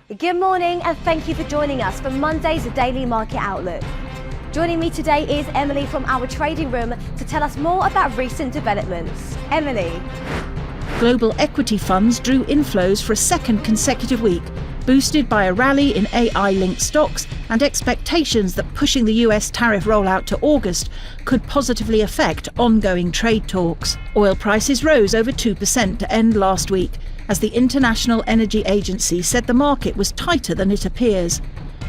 Good morning and thank you for joining us for Monday's Daily Market Outlook. Joining me today is Emily from our trading room to tell us more about recent developments. Emily. Global equity funds drew inflows for a second consecutive week, boosted by a rally in AI-linked stocks and expectations that pushing the US tariff rollout to August could positively affect ongoing trade talks. Oil prices rose over 2% to end last week, as the International Energy Agency said the market was tighter than it appears,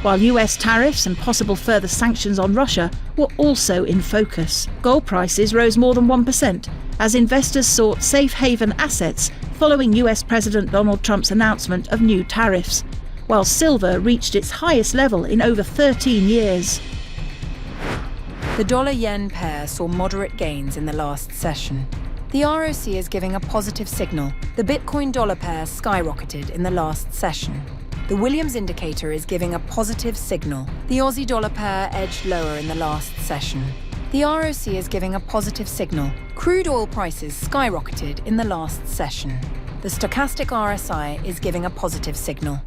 while US tariffs and possible further sanctions on Russia were also in focus. Gold prices rose more than 1%, as investors sought safe haven assets following US President Donald Trump's announcement of new tariffs, while silver reached its highest level in over 13 years. The dollar-yen pair saw moderate gains in the last session. The ROC is giving a positive signal. The Bitcoin dollar pair skyrocketed in the last session. The Williams indicator is giving a positive signal. The Aussie dollar pair edged lower in the last session. The ROC is giving a positive signal. Crude oil prices skyrocketed in the last session. The stochastic RSI is giving a positive signal.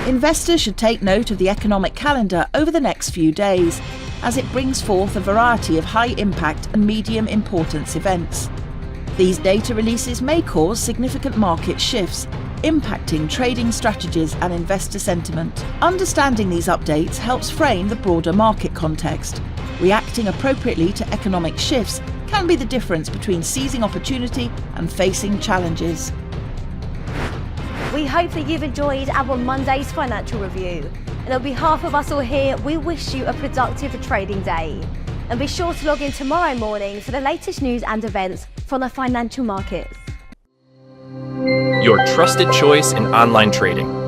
Investors should take note of the economic calendar over the next few days, as it brings forth a variety of high-impact and medium-importance events. These data releases may cause significant market shifts, impacting trading strategies and investor sentiment. Understanding these updates helps frame the broader market context. Reacting appropriately to economic shifts can be the difference between seizing opportunity and facing challenges. We hope that you've enjoyed our Monday's financial review. And on behalf of us all here, we wish you a productive trading day. And be sure to log in tomorrow morning for the latest news and events from the financial markets. Your trusted choice in online trading.